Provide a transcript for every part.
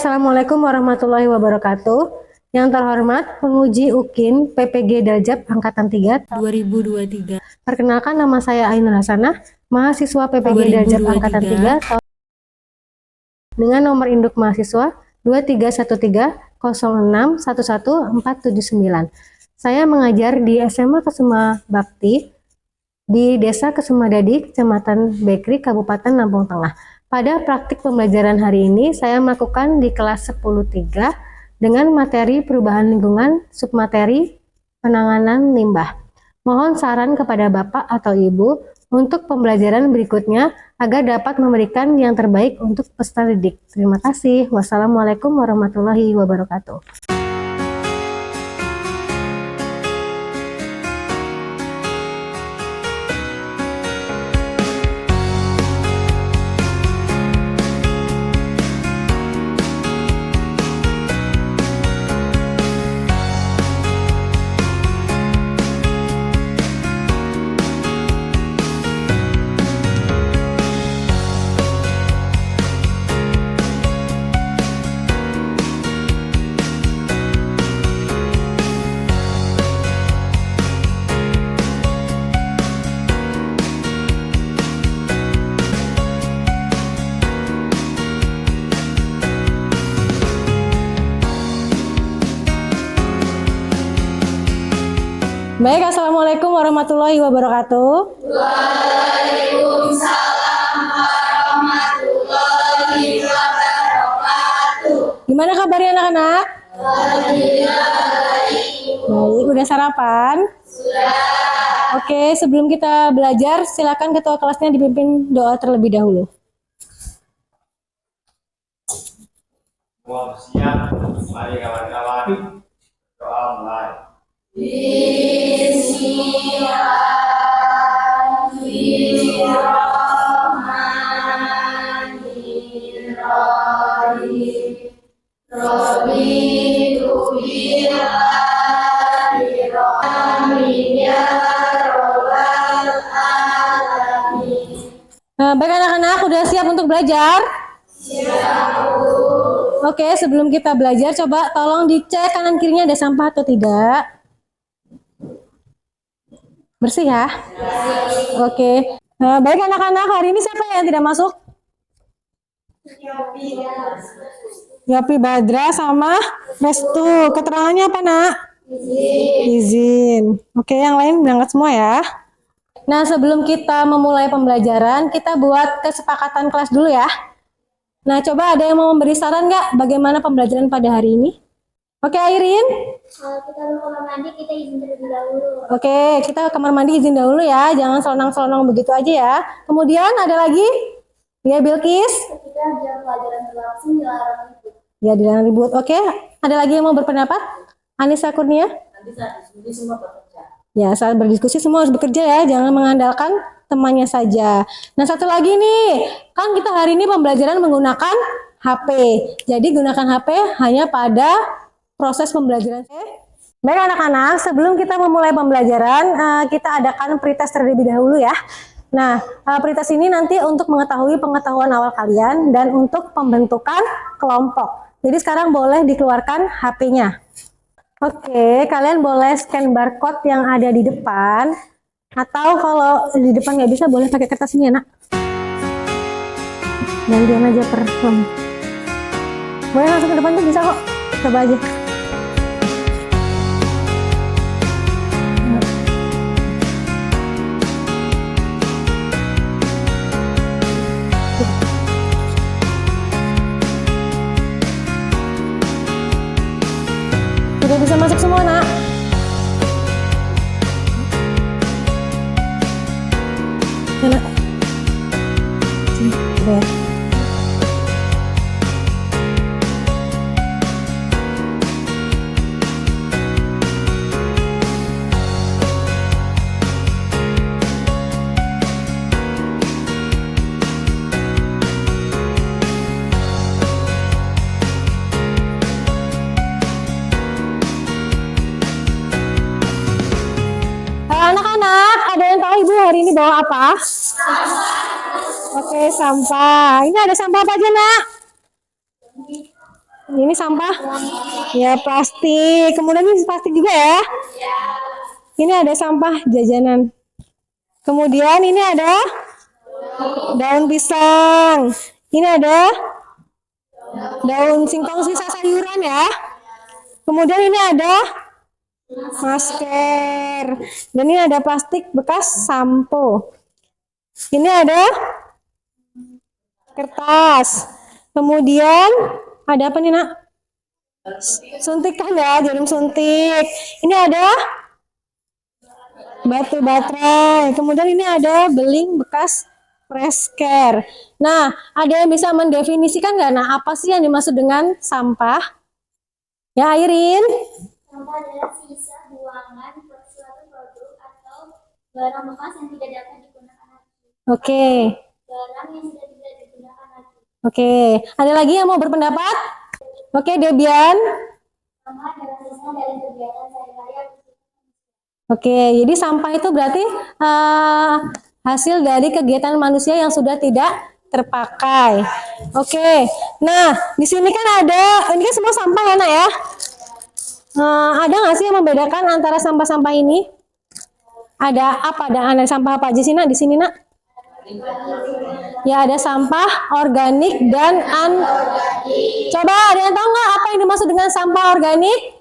Assalamualaikum warahmatullahi wabarakatuh. Yang terhormat penguji UKIN PPG Daljab Angkatan 3 2023. Perkenalkan, nama saya Ainul Hasanah, mahasiswa PPG Daljab Angkatan 3 dengan nomor induk mahasiswa 231306111479. Saya mengajar di SMA Kesuma Bakti di Desa Kesumadadi, Kecamatan Bekri, Kabupaten Lampung Tengah. Pada praktik pembelajaran hari ini, saya melakukan di kelas 10.3 dengan materi perubahan lingkungan, submateri penanganan limbah. Mohon saran kepada Bapak atau Ibu untuk pembelajaran berikutnya agar dapat memberikan yang terbaik untuk peserta didik. Terima kasih. Wassalamualaikum warahmatullahi wabarakatuh. Baik, Assalamualaikum warahmatullahi wabarakatuh. Waalaikumsalam warahmatullahi wabarakatuh. Gimana kabarnya anak-anak? Alhamdulillah baik. Baik, udah sarapan? Sudah. Oke, sebelum kita belajar, silakan ketua kelasnya dipimpin doa terlebih dahulu. Semua bersiap, mari kawan-kawan doa mulai. Bismillahirrahmanirrahim. Raditu billahi rabban ya rabbal alamin. Baik anak-anak, udah siap untuk belajar? Siap. Oke, sebelum kita belajar, coba tolong dicek kanan kirinya ada sampah atau tidak. Bersih ya? Oke. Baik anak-anak, hari ini siapa yang tidak masuk? Yopi Badra sama Restu. Keterangannya apa, Nak? Izin. Oke, yang lain berangkat semua ya. Nah, sebelum kita memulai pembelajaran, kita buat kesepakatan kelas dulu ya. Nah, coba ada yang mau memberi saran nggak bagaimana pembelajaran pada hari ini? Oke, Airin? Kalau kita mau kamar mandi, kita izin terlebih dahulu. Oke, kita ke kamar mandi izin dahulu ya. Jangan selonang-selonang begitu aja ya. Kemudian ada lagi? Ya, Bilkis? Ketika jam pelajaran berlangsung, dilarang ribut. Ya, dilarang ribut. Oke, ada lagi yang mau berpendapat? Anissa Kurnia? Nanti saat diskusi semua bekerja. Ya, saat berdiskusi semua harus bekerja ya. Jangan mengandalkan temannya saja. Nah, satu lagi nih. Kan kita hari ini pembelajaran menggunakan HP. Jadi, gunakan HP hanya pada proses pembelajaran. Baik anak-anak, sebelum kita memulai pembelajaran, kita adakan pretest terlebih dahulu ya. Nah, pretest ini nanti untuk mengetahui pengetahuan awal kalian dan untuk pembentukan kelompok. Jadi sekarang boleh dikeluarkan HP-nya. Oke, kalian boleh scan barcode yang ada di depan. Atau kalau di depan nggak bisa, boleh pakai kertas ini ya, Nak. Gantian aja per kelompok. Boleh langsung ke depan tuh bisa kok. Coba aja. Sudah bisa masuk semua, Nak? Ya, Nak. Sini, udah ya. Anak-anak, ada yang tahu Ibu hari ini bawa apa? Oke, sampah. Ini ada sampah apa aja, Nak? Ini sampah ya plastik. Kemudian ini plastik juga ya. Ini ada sampah jajanan. Kemudian ini ada daun pisang. Ini ada daun singkong sisa sayuran ya. Kemudian ini ada masker. Dan ini ada plastik bekas sampo. Ini ada kertas. Kemudian ada apa nih nak? Suntikan ya, jarum suntik. Ini ada batu baterai. Kemudian ini ada beling bekas fresker. Nah, ada yang bisa mendefinisikan nggak? Nah, apa sih yang dimaksud dengan sampah? Ya, Airin. Sampah adalah sisa buangan suatu produk atau barang bekas yang tidak dapat digunakan lagi. Oke. Barang yang sudah tidak digunakan lagi. Oke. Ada lagi yang mau berpendapat? Oke, Debian. Sampah adalah sisa dari kegiatan sehari-hari atau Oke, jadi sampah itu berarti hasil dari kegiatan manusia yang sudah tidak terpakai. Oke, nah di sini kan ada, ini kan semua sampah ya nak ya. Ada nggak sih yang membedakan antara sampah-sampah ini? Ada apa? Ada sampah apa aja sih nak di sini nak? Ya ada sampah organik dan anorganik. Coba ada yang tahu nggak apa yang dimaksud dengan sampah organik?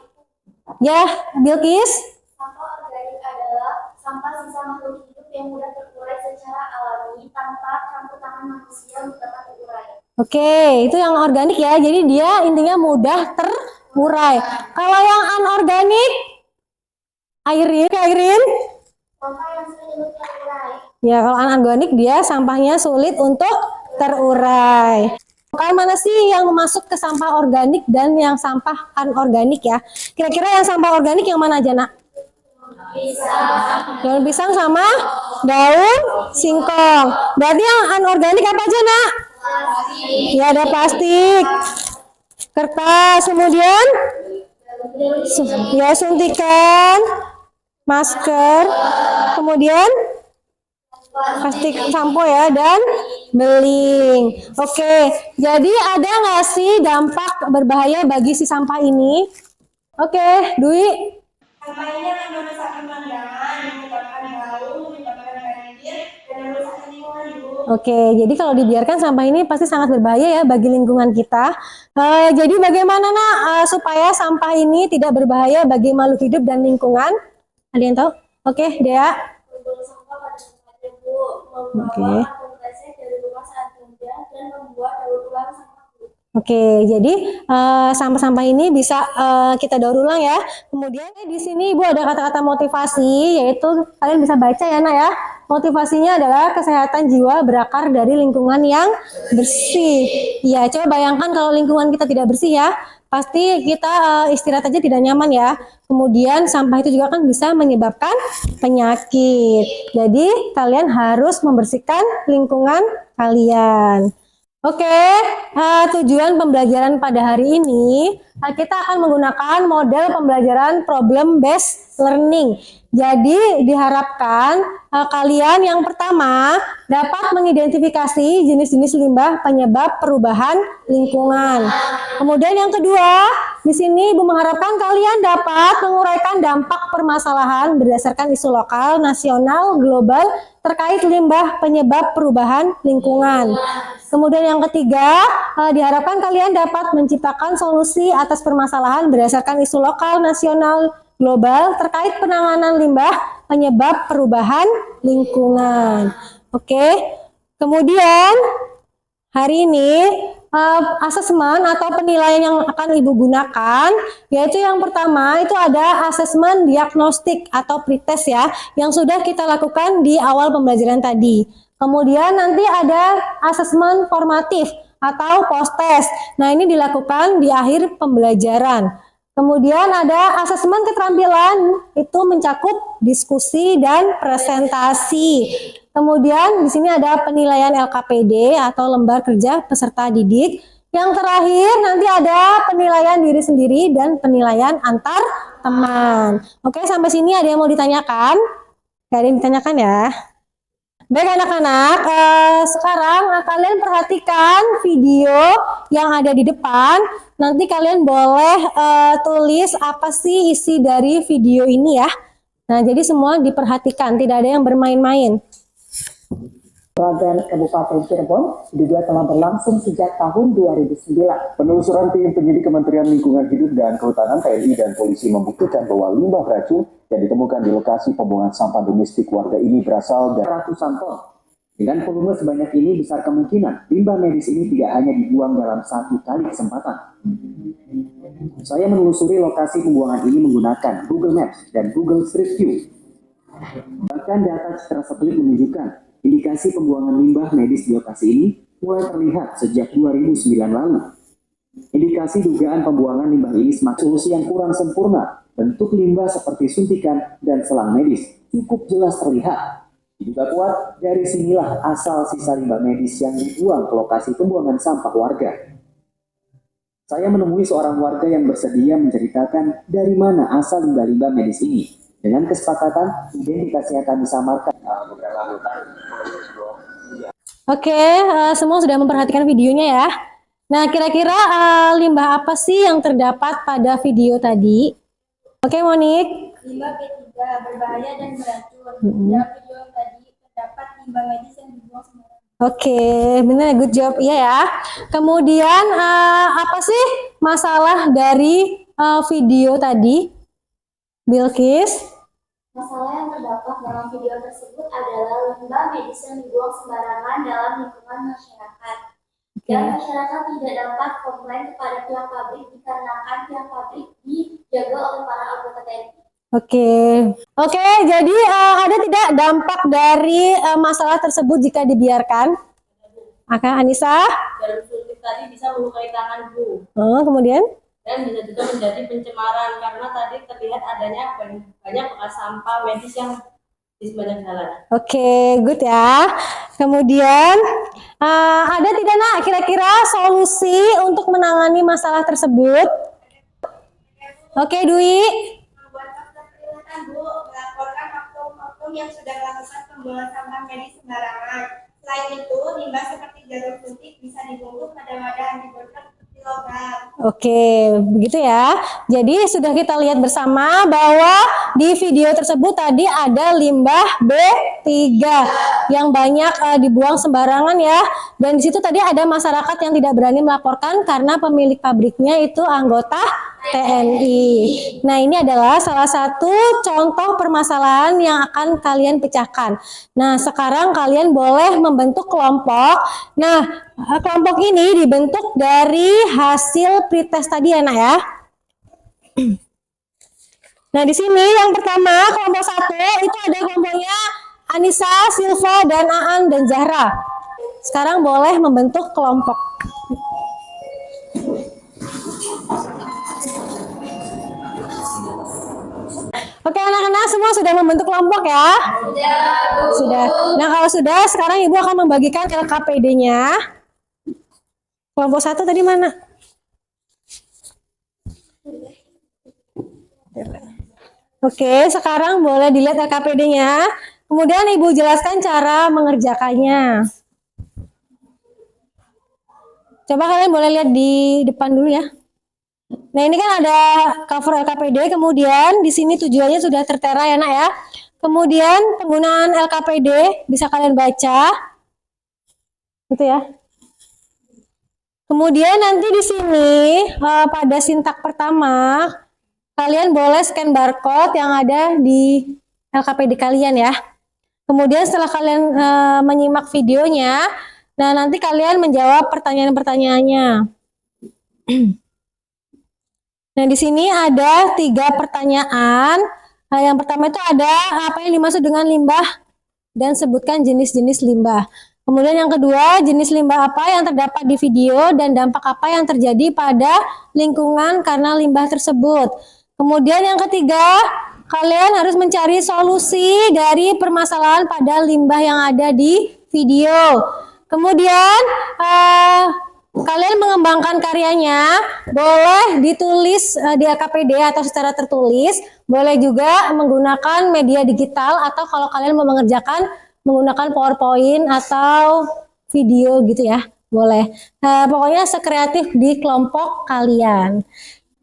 Ya, Bilkis. sampah organik adalah sampah sisa makhluk hidup yang mudah terurai secara alami tanpa campur tangan manusia untuk dapat terurai. Oke, itu yang organik ya. Jadi dia intinya mudah terurai. Kalau yang anorganik, Airin? Sampah yang sulit terurai. Ya, kalau anorganik dia sampahnya sulit untuk terurai. Kalau mana sih yang masuk ke sampah organik dan yang sampah anorganik ya? Kira-kira yang sampah organik yang mana aja nak? Daun pisang sama daun singkong. Berarti yang anorganik apa aja nak? Ya ada plastik, kertas, kemudian ya suntikan, masker, kemudian plastik sampo ya dan beling. Oke, jadi ada nggak sih dampak berbahaya bagi si sampah ini? Oke, Dwi. Sampah ini akan merusak pemandangan, menyebabkan bau, menyebabkan banjir, dan merusak lingkungan ibu. Oke, jadi kalau dibiarkan sampah ini pasti sangat berbahaya ya bagi lingkungan kita. Jadi bagaimana nak supaya sampah ini tidak berbahaya bagi makhluk hidup dan lingkungan? Ada yang tahu? Oke, Dea. Membuang sampah pada tempatnya bu, membawa karton kresek dari rumah saat kerja dan membuat daur ulang sampah bu. Oke, jadi sampah-sampah ini bisa kita daur ulang ya. Kemudian di sini Ibu ada kata-kata motivasi, yaitu kalian bisa baca ya nak ya. Motivasinya adalah kesehatan jiwa berakar dari lingkungan yang bersih. Ya, coba bayangkan kalau lingkungan kita tidak bersih ya, pasti kita istirahat aja tidak nyaman ya. Kemudian sampah itu juga kan bisa menyebabkan penyakit. Jadi kalian harus membersihkan lingkungan kalian. Oke, tujuan pembelajaran pada hari ini kita akan menggunakan model pembelajaran problem based learning. Jadi diharapkan kalian yang pertama dapat mengidentifikasi jenis-jenis limbah penyebab perubahan lingkungan. Kemudian yang kedua, di sini Ibu mengharapkan kalian dapat menguraikan dampak permasalahan berdasarkan isu lokal, nasional, global terkait limbah penyebab perubahan lingkungan. Kemudian yang ketiga, diharapkan kalian dapat menciptakan solusi atas permasalahan berdasarkan isu lokal, nasional, global terkait penanganan limbah penyebab perubahan lingkungan. Oke. Kemudian hari ini asesmen atau penilaian yang akan Ibu gunakan, yaitu yang pertama itu ada asesmen diagnostik atau pretest ya, yang sudah kita lakukan di awal pembelajaran tadi. Kemudian nanti ada asesmen formatif atau post-test. Nah, ini dilakukan di akhir pembelajaran. Kemudian ada asesmen keterampilan, itu mencakup diskusi dan presentasi. Kemudian di sini ada penilaian LKPD atau lembar kerja peserta didik. Yang terakhir nanti ada penilaian diri sendiri dan penilaian antar teman. Oke, sampai sini ada yang mau ditanyakan? Gak ada yang ditanyakan ya? Baik anak-anak, sekarang kalian perhatikan video yang ada di depan. Nanti kalian boleh tulis apa sih isi dari video ini ya. Nah, jadi semua diperhatikan, tidak ada yang bermain-main. Program Kabupaten Cirebon diduga telah berlangsung sejak tahun 2009. Penelusuran tim penyidik Kementerian Lingkungan Hidup dan Kehutanan TNI dan polisi membuktikan bahwa limbah beracun yang ditemukan di lokasi pembuangan sampah domestik warga ini berasal dari Ratusan ton. Dengan volume sebanyak ini, besar kemungkinan limbah medis ini tidak hanya dibuang dalam satu kali kesempatan. Saya menelusuri lokasi pembuangan ini menggunakan Google Maps dan Google Street View. Bahkan data citra satelit menunjukkan indikasi pembuangan limbah medis di lokasi ini mulai terlihat sejak 2009 lalu. Indikasi dugaan pembuangan limbah ini semakin solusi yang kurang sempurna. Bentuk limbah seperti suntikan dan selang medis cukup jelas terlihat. Diduga kuat dari sinilah asal sisa limbah medis yang dibuang ke lokasi pembuangan sampah warga. Saya menemui seorang warga yang bersedia menceritakan dari mana asal limbah-limbah medis ini. Dengan kesepakatan, identitasnya akan disamarkan. Oke, semua sudah memperhatikan videonya ya. Nah, kira-kira limbah apa sih yang terdapat pada video tadi? Oke, Monik. Limbah B3 berbahaya dan beracun. Dalam video yang tadi terdapat limbah medis yang dibuang sembarangan. Oke, benar, good job. Iya ya. Kemudian apa sih masalah dari video tadi? Bilkis? Masalah yang terdapat dalam video tersebut adalah limbah medis yang dibuang sembarangan dalam lingkungan masyarakat. Dan masyarakat tidak dapat komplain kepada pihak pabrik dikarenakan pihak pabrik dijaga oleh para anggota TNI. Oke, jadi ada tidak dampak dari masalah tersebut jika dibiarkan? Anissa? Jarum suntik tadi bisa melukai tangan Bu. Kemudian? Dan bisa juga menjadi pencemaran karena tadi terlihat adanya banyak bekas sampah medis yang di sepanjang jalan. Oke, good ya. Kemudian ada tidak nak kira-kira solusi untuk menangani masalah tersebut? Oke, Dwi. Membuat fakta peringatan Bu, melaporkan oknum-oknum yang sudah melakukan pembuangan sampah medis sembarangan. Selain itu, limbah seperti jarum suntik bisa dibungkus pada wadah antibiotik kilogram. Oke, begitu ya. Jadi sudah kita lihat bersama bahwa di video tersebut tadi ada limbah B3 yang banyak dibuang sembarangan ya. Dan di situ tadi ada masyarakat yang tidak berani melaporkan karena pemilik pabriknya itu anggota TNI. Nah, ini adalah salah satu contoh permasalahan yang akan kalian pecahkan. Nah, sekarang kalian boleh membentuk kelompok. Nah, kelompok ini dibentuk dari hasil pretest tadi ya, Nak ya. Nah, di sini yang pertama kelompok 1 itu ada kelompoknya Anissa, Silva, dan Aan dan Zahra. Sekarang boleh membentuk kelompok. Oke anak-anak semua sudah membentuk kelompok ya? Sudah. Nah kalau sudah, sekarang Ibu akan membagikan LKPD-nya. Kelompok 1 tadi mana? Oke, sekarang boleh dilihat LKPD-nya. Kemudian Ibu jelaskan cara mengerjakannya. Coba kalian boleh lihat di depan dulu ya. Nah ini kan ada cover LKPD, kemudian di sini tujuannya sudah tertera ya nak ya. Kemudian penggunaan LKPD bisa kalian baca, gitu ya. Kemudian nanti di sini pada sintak pertama kalian boleh scan barcode yang ada di LKPD kalian ya. Kemudian setelah kalian menyimak videonya, nah nanti kalian menjawab pertanyaan-pertanyaannya. Nah, di sini ada 3 pertanyaan. Nah, yang pertama itu ada apa yang dimaksud dengan limbah dan sebutkan jenis-jenis limbah. Kemudian yang kedua, jenis limbah apa yang terdapat di video dan dampak apa yang terjadi pada lingkungan karena limbah tersebut. Kemudian yang ketiga, kalian harus mencari solusi dari permasalahan pada limbah yang ada di video. Kemudian kalian mengembangkan karyanya, boleh ditulis di LKPD atau secara tertulis, boleh juga menggunakan media digital atau kalau kalian mau mengerjakan menggunakan PowerPoint atau video gitu ya. Boleh. Pokoknya sekreatif di kelompok kalian.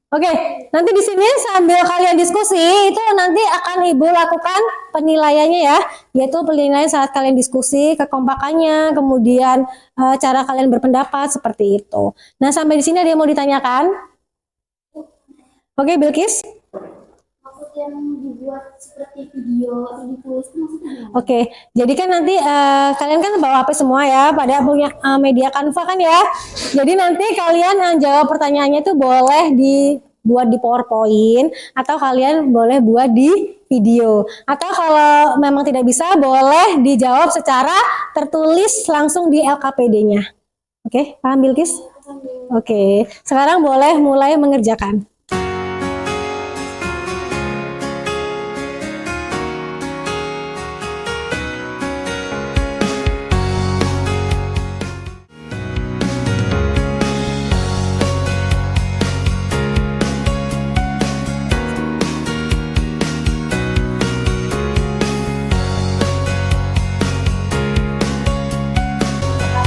Oke, nanti di sini sambil kalian diskusi itu nanti akan Ibu lakukan penilaiannya ya, yaitu penilaian saat kalian diskusi, kekompakannya, kemudian cara kalian berpendapat seperti itu. Nah, sampai di sini ada yang mau ditanyakan? Oke, Bilkis. Maksud yang dibuat seperti video atau ditulis itu maksudnya? Oke, jadi kan nanti kalian kan bawa HP semua ya, pada punya media Canva kan ya. Jadi nanti kalian jawab pertanyaannya itu boleh dibuat di PowerPoint atau kalian boleh buat di video. Atau kalau memang tidak bisa, boleh dijawab secara tertulis langsung di LKPD-nya. Oke, paham Bilkis? Oke, sekarang boleh mulai mengerjakan.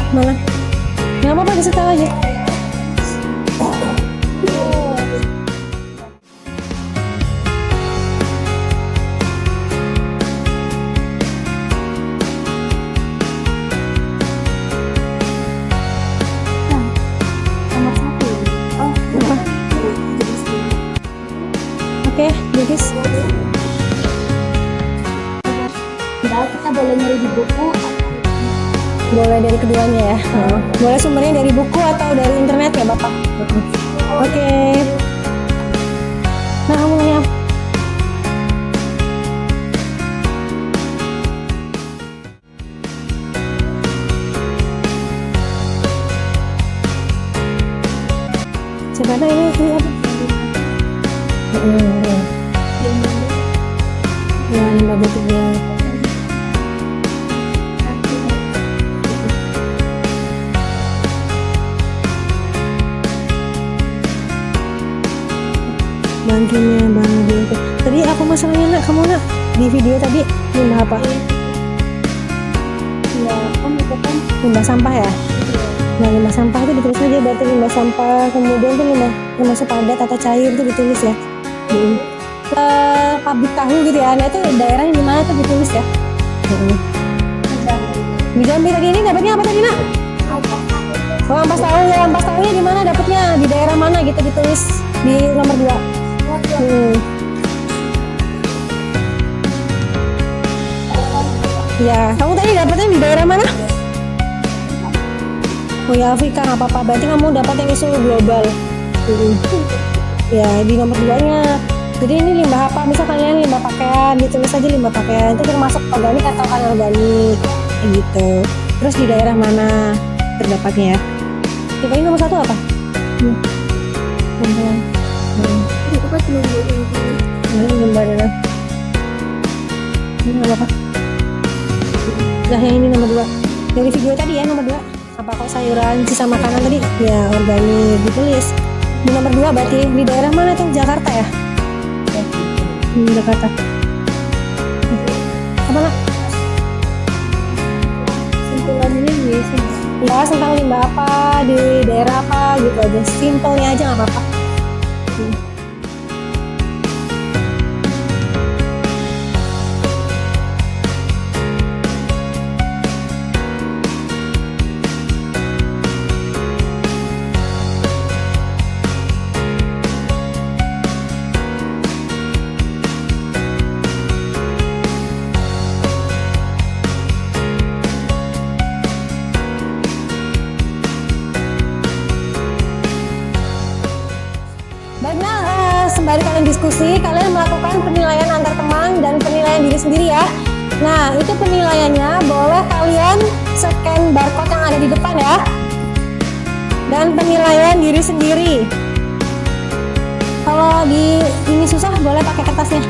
Mana? Nggak apa-apa, disetel aja. Nomor 1. Oh, Apa? Oke, Bilkis. padahal kita boleh nyari di buku atau Boleh dari keduanya ya. Boleh sumbernya dari buku atau dari internet ya Bapak. Oke. Nah, kamu nanya apa? Coba ini apa? Ya, 53. Bantunya Bang Dinko. Tadi apa masalahnya nak? Kamu nak di video tadi limbah apa? ya kan itu kan Limbah sampah ya? Nah, limbah sampah itu ditulis aja, berarti limbah sampah, kemudian tuh limbah termasuk padat atau cair itu ditulis ya. Pabrik tahu gitu ya. Nah, itu daerahnya di mana tuh ditulis ya. Di Jambi tadi ini dapatnya apa tadi nak? Oh, ampas tahu ya. Ampas tahunya di mana dapatnya? Di daerah mana gitu ditulis di nomor 2. Ya, kamu tadi dapatnya di daerah mana? Oh ya, Afrika, nggak apa-apa. Berarti kamu dapat yang isu global. Ya, di nomor 2-nya. Jadi ini limbah apa? Misal kalian limbah pakaian, ditulis aja limbah pakaian. Itu termasuk organik atau anorganik, kayak gitu. Terus di daerah mana terdapatnya ya? Tipe ini nomor 1 apa? itu kan cuma ini. Ini limbah darah. Ini apa? Nah, yang ini nomor 2. Dari video tadi ya, nomor 2. Apa kok sayuran, sisa makanan tadi? Ya, organik ditulis. Di nomor 2 berarti di daerah mana tuh? Jakarta ya? Jakarta. Apa nak? Simpulan ini biasa. Bahas tentang limbah apa, di daerah apa gitu aja. Simpelnya aja nggak apa-apa. Baiklah, sembari kalian diskusi, kalian melakukan penilaian antar teman dan penilaian diri sendiri ya. Nah, itu penilaiannya boleh kalian scan barcode yang ada di depan ya. Dan penilaian diri sendiri. Kalau di ini susah, boleh pakai kertasnya.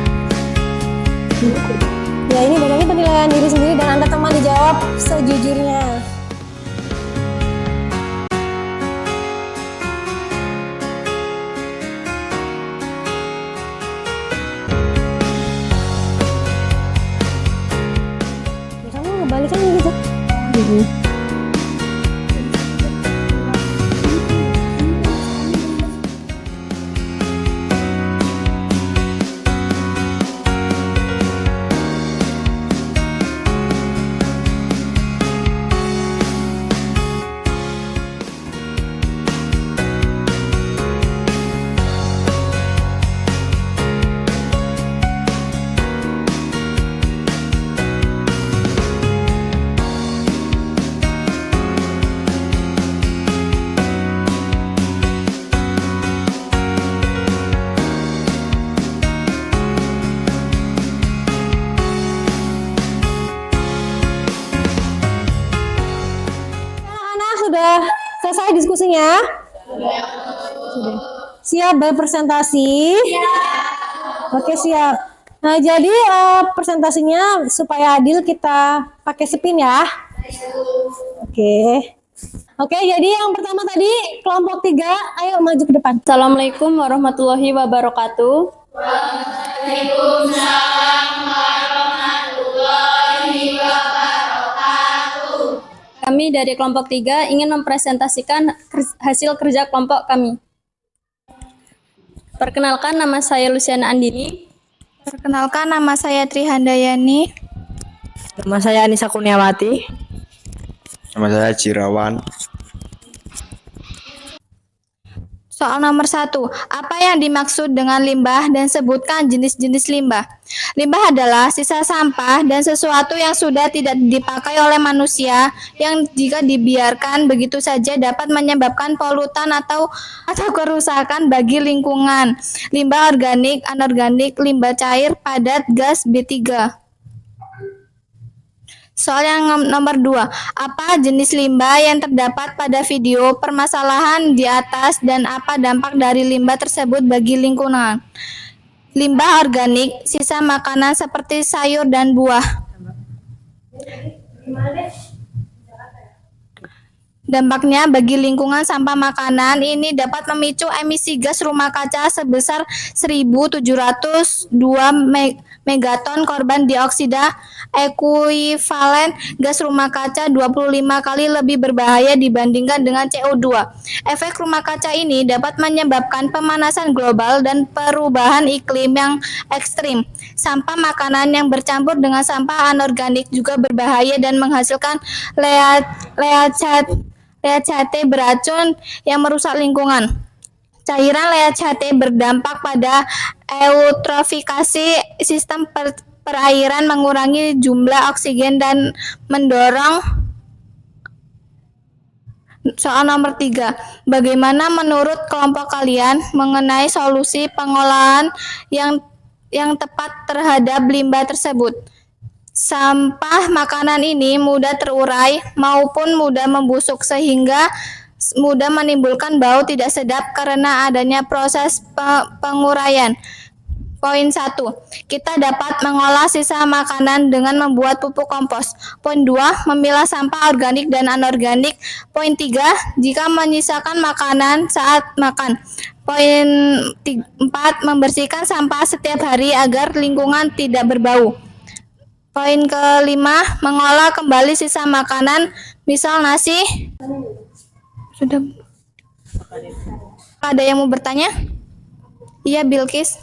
Ya, ini bedanya penilaian diri sendiri dan antar teman dijawab sejujurnya. selesai diskusinya? Sudah. Siap berpresentasi? Oke, siap. Nah, jadi presentasinya supaya adil kita pakai spin ya. Oke. Oke, jadi yang pertama tadi kelompok 3, ayo maju ke depan. Assalamualaikum warahmatullahi wabarakatuh. Kami dari kelompok 3 ingin mempresentasikan hasil kerja kelompok kami. Perkenalkan, nama saya Luciana Andini. Perkenalkan, nama saya Trihandayani. Nama saya Anissa Kurniawati. Nama saya Cirawan. Soal nomor 1, apa yang dimaksud dengan limbah dan sebutkan jenis-jenis limbah? Limbah adalah sisa sampah dan sesuatu yang sudah tidak dipakai oleh manusia yang jika dibiarkan begitu saja dapat menyebabkan polutan atau kerusakan bagi lingkungan. Limbah organik, anorganik, limbah cair, padat, gas, B3. Soal yang nomor 2, apa jenis limbah yang terdapat pada video permasalahan di atas dan apa dampak dari limbah tersebut bagi lingkungan? Limbah organik, sisa makanan seperti sayur dan buah. Dampaknya bagi lingkungan sampah makanan ini dapat memicu emisi gas rumah kaca sebesar 1.702 megaton karbon dioksida ekuivalen gas rumah kaca 25 kali lebih berbahaya dibandingkan dengan CO2. Efek rumah kaca ini dapat menyebabkan pemanasan global dan perubahan iklim yang ekstrim. Sampah makanan yang bercampur dengan sampah anorganik juga berbahaya dan menghasilkan leachate beracun yang merusak lingkungan. Cairan leachate berdampak pada eutrofikasi sistem perairan, mengurangi jumlah oksigen dan mendorong. Soal nomor 3, bagaimana menurut kelompok kalian mengenai solusi pengolahan yang tepat terhadap limbah tersebut? Sampah makanan ini mudah terurai maupun mudah membusuk sehingga mudah menimbulkan bau tidak sedap karena adanya proses penguraian. Poin 1, kita dapat mengolah sisa makanan dengan membuat pupuk kompos. Poin 2, memilah sampah organik dan anorganik. Poin 3, jika menyisakan makanan saat makan. Poin 4, membersihkan sampah setiap hari agar lingkungan tidak berbau. Poin kelima, mengolah kembali sisa makanan, misal nasi. Sudah. Ada yang mau bertanya? Iya, Bilkis.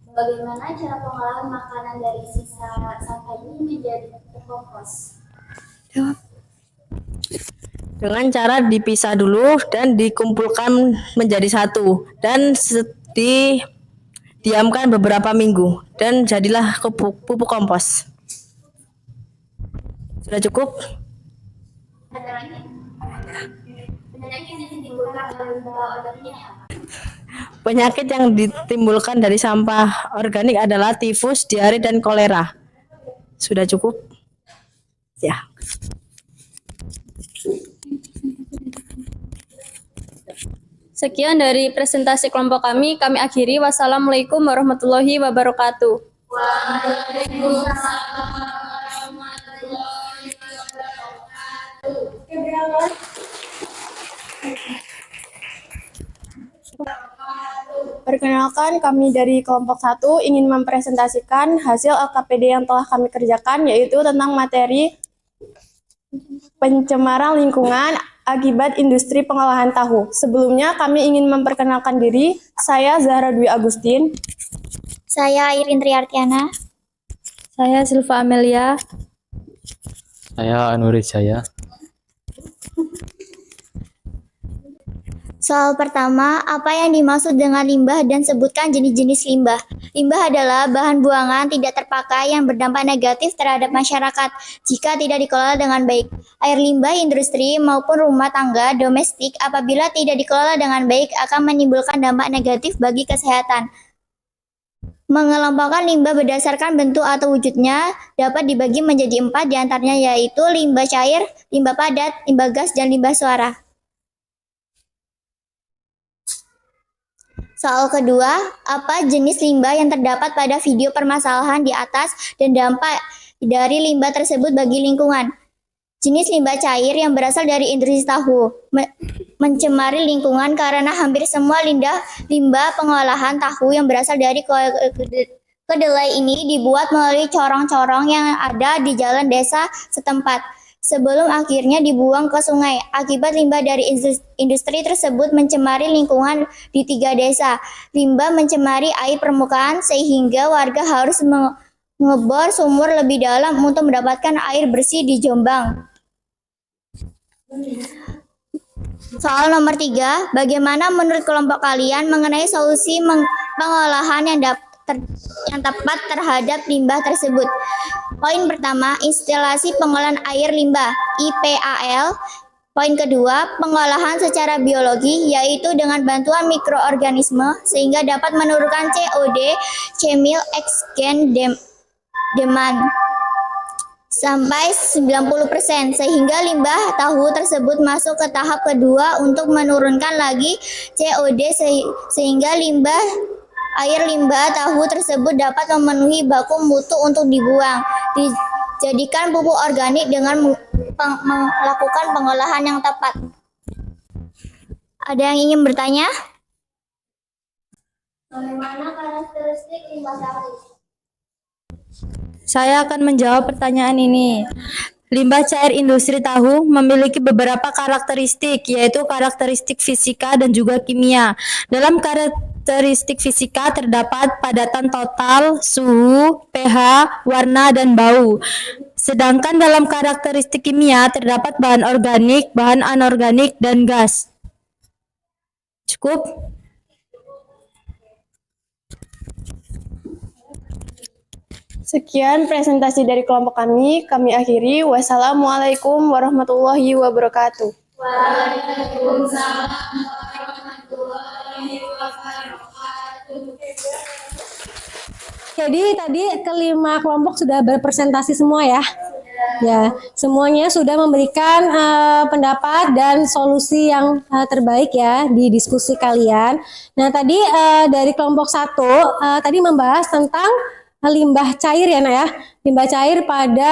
Bagaimana cara pengolahan makanan dari sisa sampah ini menjadi pupuk kompos? Jawab. Dengan cara dipisah dulu dan dikumpulkan menjadi satu dan didiamkan beberapa minggu dan jadilah pupuk kompos. Sudah cukup? Ada lagi? Penyakit yang ditimbulkan oleh limbah organik ini apa? Penyakit yang ditimbulkan dari sampah organik adalah tifus, diare, dan kolera. Sudah cukup? Ya. Sekian dari presentasi kelompok kami akhiri. Wassalamualaikum warahmatullahi wabarakatuh. Perkenalkan, kami dari kelompok 1 ingin mempresentasikan hasil LKPD yang telah kami kerjakan, yaitu tentang materi pencemaran lingkungan akibat industri pengolahan tahu. Sebelumnya kami ingin memperkenalkan diri, saya Zahra Dwi Agustin. Saya Irin Triartiana. Saya Silva Amelia. Saya Anurid Jaya. Soal pertama, apa yang dimaksud dengan limbah dan sebutkan jenis-jenis limbah? Limbah adalah bahan buangan tidak terpakai yang berdampak negatif terhadap masyarakat jika tidak dikelola dengan baik. Air limbah industri maupun rumah tangga domestik apabila tidak dikelola dengan baik akan menimbulkan dampak negatif bagi kesehatan. Mengelompokkan limbah berdasarkan bentuk atau wujudnya dapat dibagi menjadi 4 diantaranya, yaitu limbah cair, limbah padat, limbah gas, dan limbah suara. Soal kedua, apa jenis limbah yang terdapat pada video permasalahan di atas dan dampak dari limbah tersebut bagi lingkungan? Jenis limbah cair yang berasal dari industri tahu mencemari lingkungan karena hampir semua limbah pengolahan tahu yang berasal dari kedelai ini dibuat melalui corong-corong yang ada di jalan desa setempat sebelum akhirnya dibuang ke sungai. Akibat limbah dari industri tersebut mencemari lingkungan di 3 desa. Limbah mencemari air permukaan sehingga warga harus ngebor sumur lebih dalam untuk mendapatkan air bersih di Jombang. Soal nomor 3, bagaimana menurut kelompok kalian mengenai solusi pengolahan yang tepat terhadap limbah tersebut? Poin pertama, instalasi pengolahan air limbah (IPAL). Poin kedua, pengolahan secara biologi, yaitu dengan bantuan mikroorganisme sehingga dapat menurunkan COD (Chemical Exchange Demand) sampai 90% sehingga limbah tahu tersebut masuk ke tahap kedua untuk menurunkan lagi COD sehingga air limbah tahu tersebut dapat memenuhi baku mutu untuk dibuang, dijadikan pupuk organik dengan melakukan pengolahan yang tepat. Ada yang ingin bertanya? Bagaimana karakteristik limbah tahu? Saya akan menjawab pertanyaan ini. Limbah cair industri tahu memiliki beberapa karakteristik, yaitu karakteristik fisika dan juga kimia. Dalam karakteristik fisika terdapat padatan total, suhu, pH, warna, dan bau. Sedangkan dalam karakteristik kimia terdapat bahan organik, bahan anorganik, dan gas. Cukup? Sekian presentasi dari kelompok kami akhiri. Wassalamualaikum warahmatullahi wabarakatuh. Waalaikumsalam warahmatullahi wabarakatuh. Jadi tadi kelima kelompok sudah berpresentasi semua ya. Ya, semuanya sudah memberikan pendapat dan solusi yang terbaik ya di diskusi kalian. Nah, tadi dari kelompok 1 tadi membahas tentang limbah cair ya Nak ya, limbah cair pada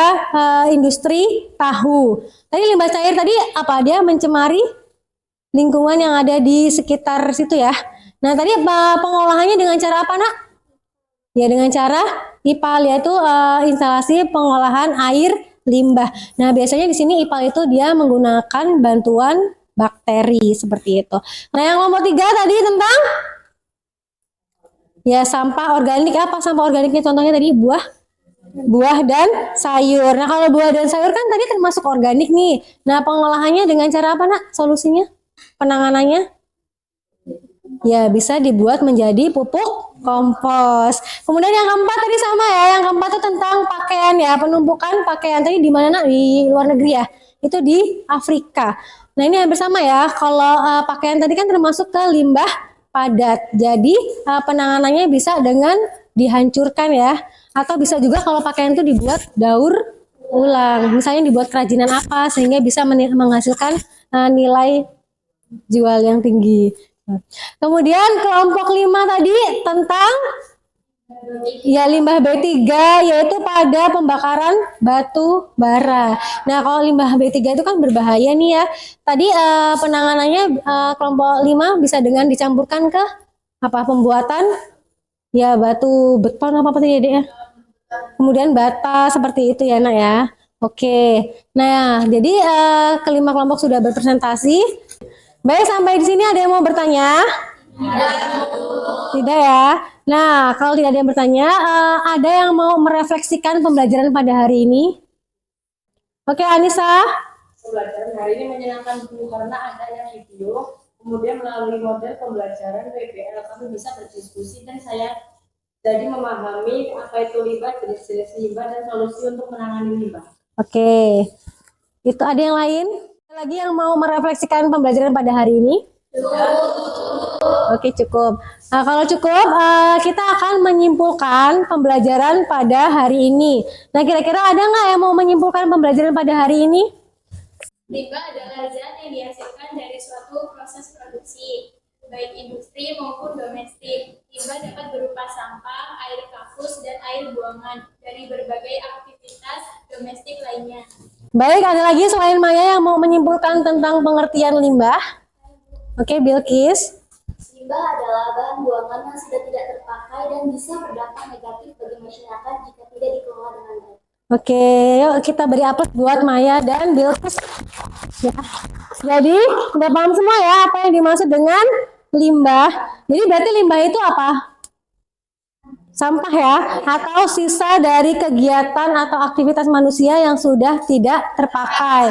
industri tahu. Tadi limbah cair tadi apa? Dia mencemari lingkungan yang ada di sekitar situ ya. Nah tadi pengolahannya dengan cara apa Nak? Ya dengan cara IPAL, yaitu instalasi pengolahan air limbah. Nah biasanya di sini IPAL itu dia menggunakan bantuan bakteri seperti itu. Nah yang nomor 3 tadi tentang ya sampah organik. Apa sampah organiknya? Contohnya tadi buah dan sayur. Nah kalau buah dan sayur kan tadi termasuk organik nih. Nah pengolahannya dengan cara apa Nak? Solusinya? Penanganannya? Ya bisa dibuat menjadi pupuk kompos. Kemudian yang keempat tadi sama ya. Yang keempat itu tentang pakaian ya. Penumpukan pakaian tadi di mana Nak? Di luar negeri ya. Itu di Afrika. Nah ini hampir sama ya. Kalau pakaian tadi kan termasuk ke limbah padat. Jadi penanganannya bisa dengan dihancurkan ya. Atau bisa juga kalau pakaian itu dibuat daur ulang. Misalnya dibuat kerajinan apa sehingga bisa menghasilkan nilai jual yang tinggi. Kemudian kelompok 5 tadi tentang ya limbah B3, yaitu pada pembakaran batu bara. Nah kalau limbah B3 itu kan berbahaya nih ya. Tadi penanganannya kelompok 5 bisa dengan dicampurkan ke apa? Pembuatan ya batu beton apa tadi ya Dek ya. Kemudian bata seperti itu ya Nak ya. Oke. Nah jadi kelima kelompok sudah berpresentasi. Baik, sampai di sini ada yang mau bertanya? Tidak ya. Nah, kalau tidak ada yang bertanya, ada yang mau merefleksikan pembelajaran pada hari ini? Oke, Anissa. Pembelajaran hari ini menyenangkan karena adanya video, kemudian melalui model pembelajaran WBL kami bisa berdiskusi dan saya jadi memahami apa itu limbah, jenis-jenis limbah dan solusi untuk menangani limbah. Oke, itu ada yang lain? Lagi yang mau merefleksikan pembelajaran pada hari ini? Oke, cukup. Nah, kalau cukup, kita akan menyimpulkan pembelajaran pada hari ini. Nah, kira-kira ada nggak yang mau menyimpulkan pembelajaran pada hari ini? Limbah adalah zat yang dihasilkan dari suatu proses produksi. baik industri maupun domestik. Limbah dapat berupa sampah, air kampus, dan air buangan dari berbagai aktivitas domestik lainnya. Baik, ada lagi selain Maya yang mau menyimpulkan tentang pengertian limbah? Oke, Bilkis. Limbah adalah bahan buangan yang sudah tidak terpakai dan bisa berdampak negatif bagi masyarakat jika tidak dikelola dengan baik. Oke, yuk kita beri aplaus buat Maya dan Bilkis. Ya. Jadi, udah paham semua ya apa yang dimaksud dengan limbah. Jadi berarti limbah itu apa? Sampah ya, atau sisa dari kegiatan atau aktivitas manusia yang sudah tidak terpakai.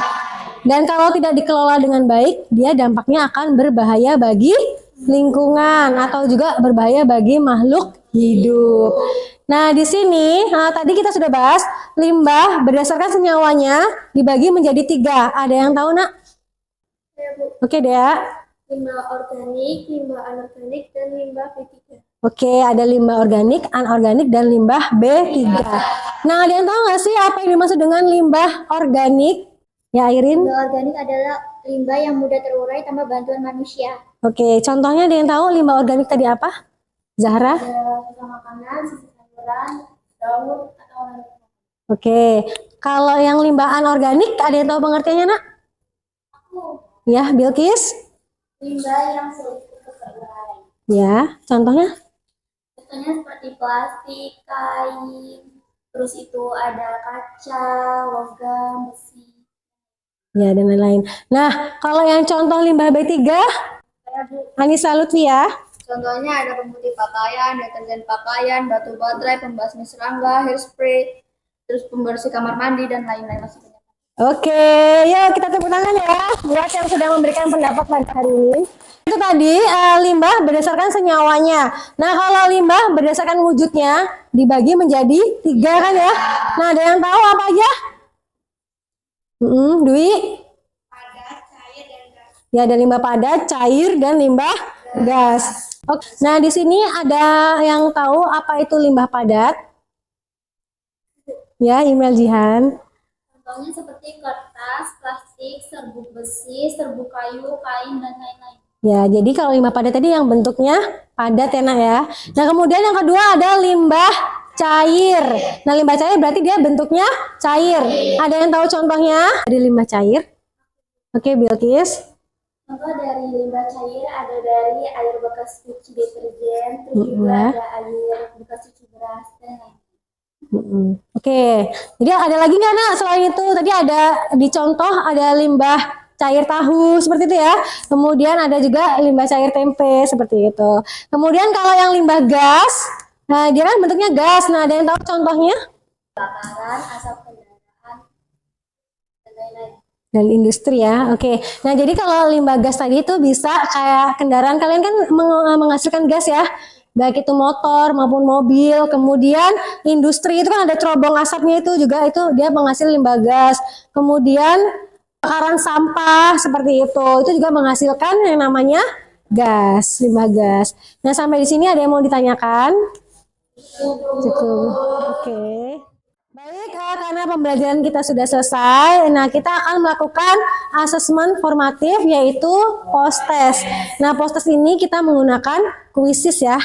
Dan kalau tidak dikelola dengan baik, dia dampaknya akan berbahaya bagi lingkungan atau juga berbahaya bagi makhluk hidup. Nah, di sini tadi kita sudah bahas limbah berdasarkan senyawanya dibagi menjadi 3. Ada yang tahu, Nak? Oke, Dea. Limbah organik, limbah anorganik, dan limbah B3. Oke, ada limbah organik, anorganik, dan limbah B3. Nah, ada yang tahu nggak sih apa yang dimaksud dengan limbah organik? Ya, Irin? Limbah organik adalah limbah yang mudah terurai tanpa bantuan manusia. Oke, contohnya ada yang tahu limbah organik tadi apa? Zahra? Ada sisa makanan, sisa sayuran, daun, atau lain. Oke, kalau yang limbah anorganik ada yang tahu pengertiannya, Nak? Ya, Bilkis? Limbah yang sulit untuk terurai. Ya, contohnya? Contohnya seperti plastik, kain, terus itu ada kaca, logam, besi. Ya, dan lain-lain. Nah, kalau yang contoh limbah B3, Anissa Lutfi ya. Contohnya ada pemutih pakaian, deterjen pakaian, batu baterai, pembasmi serangga, hairspray, terus pembersih kamar mandi, dan lain-lain masih banyak. Oke, yuk kita tepuk tangan ya buat yang sudah memberikan pendapat pada hari ini. Itu tadi limbah berdasarkan senyawanya. Nah, kalau limbah berdasarkan wujudnya dibagi menjadi 3 kan ya. Nah, ada yang tahu apa aja? Dwi? Padat, cair, dan gas. Ya, ada limbah padat, cair, dan limbah gas. Oke. Nah, di sini ada yang tahu apa itu limbah padat? Ya, email Jihan. Contohnya seperti kertas, plastik, serbuk besi, serbuk kayu, kain, dan lain-lain. Ya, jadi kalau limbah padat tadi yang bentuknya padat ya, Nak ya. Nah, kemudian yang kedua ada limbah cair. Nah, limbah cair berarti dia bentuknya cair. Ada yang tahu contohnya dari limbah cair? Oke, Bilkis. Contoh dari limbah cair ada dari air bekas cuci deterjen, terus juga ada air bekas cuci beras, dan lain-lain. Oke, jadi ada lagi nggak, Nak, selain itu? Tadi ada di contoh ada limbah cair tahu seperti itu ya. Kemudian ada juga limbah cair tempe seperti itu. Kemudian kalau yang limbah gas, nah dia kan bentuknya gas. Nah, ada yang tahu contohnya? Bakaran, asap kendaraan, dan lain-lain. Dan industri ya. Oke. Nah, jadi kalau limbah gas tadi itu bisa kayak kendaraan, kalian kan menghasilkan gas ya. Baik itu motor maupun mobil, kemudian industri itu kan ada cerobong asapnya itu juga itu dia menghasilkan limbah gas. Kemudian bakaran sampah seperti itu juga menghasilkan yang namanya gas, limbah gas. Nah, sampai di sini ada yang mau ditanyakan? Cukup. Oke. Baik, karena pembelajaran kita sudah selesai, nah kita akan melakukan asesmen formatif yaitu post-test. Nah, post-test ini kita menggunakan kuisis ya.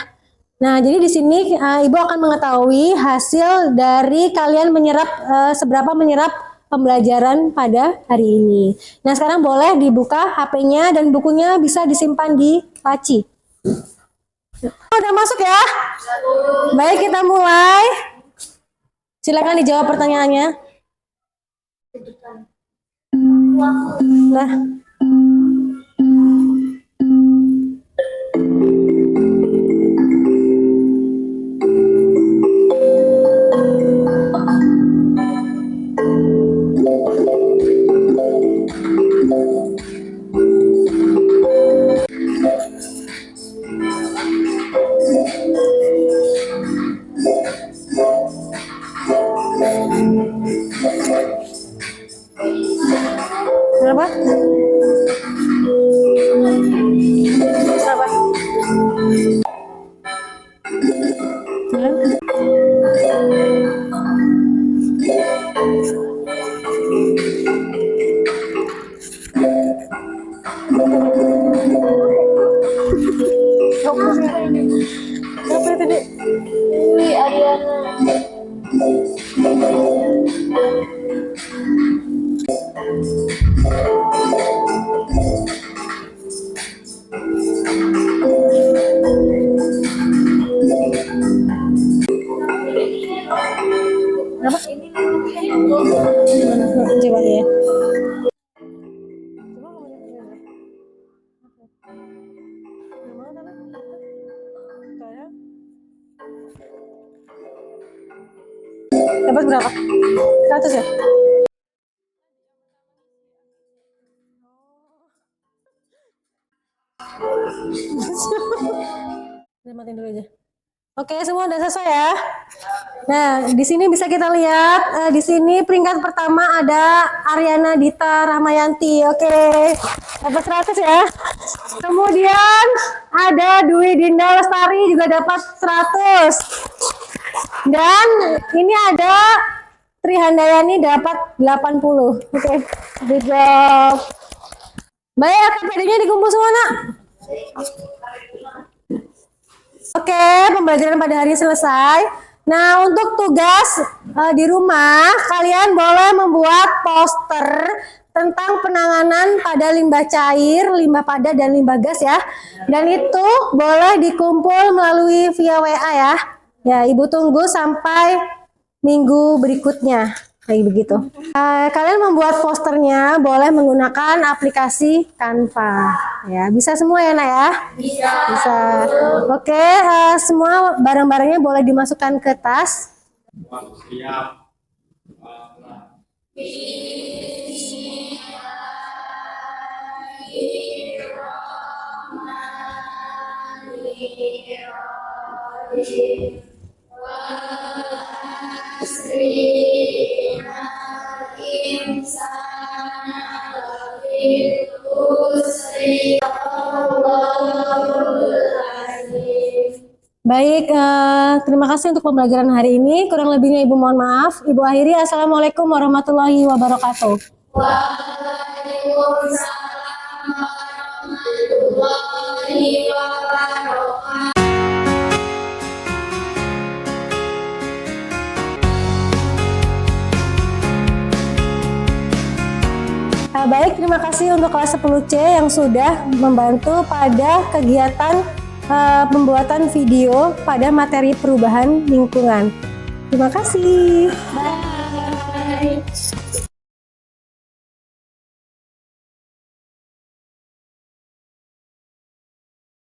Nah, jadi di sini Ibu akan mengetahui hasil dari kalian menyerap seberapa menyerap pembelajaran pada hari ini. Nah, sekarang boleh dibuka HP-nya dan bukunya bisa disimpan di laci. Udah masuk ya? Baik, kita mulai. Silakan dijawab pertanyaannya. Nah. Berapa? Berapa? tadi? Ariana. Apa? Coba ya. Dapat berapa? 100 ya? Udah matiin dulu aja. Oke, semua udah selesai ya. Nah, di sini bisa kita lihat di sini peringkat pertama ada Ariana Dita Rahmayanti. Oke. Dapat 100 ya. Kemudian ada Dwi Dinda Lestari juga dapat 100. Dan ini ada Tri Handayani dapat 80. Oke. Good job. Baik, KPD-nya dikumpul semua, Nak. Oke, pembelajaran pada hari ini selesai. Nah, untuk tugas di rumah, kalian boleh membuat poster tentang penanganan pada limbah cair, limbah padat, dan limbah gas ya. Dan itu boleh dikumpul melalui via WA ya. Ya, Ibu tunggu sampai minggu berikutnya. Kayak begitu. Kalian membuat posternya boleh menggunakan aplikasi Canva. Ya, bisa semua ya, Nak ya? Bisa. Oke, semua barang-barangnya boleh dimasukkan ke tas. Siap. Baik, terima kasih untuk pembelajaran hari ini. Kurang lebihnya Ibu mohon maaf. Ibu akhiri, Assalamualaikum warahmatullahi wabarakatuh. Waalaikumsalam warahmatullahi wabarakatuh. Baik, terima kasih untuk kelas 10C yang sudah membantu pada kegiatan pembuatan video pada materi perubahan lingkungan. Terima kasih. Bye.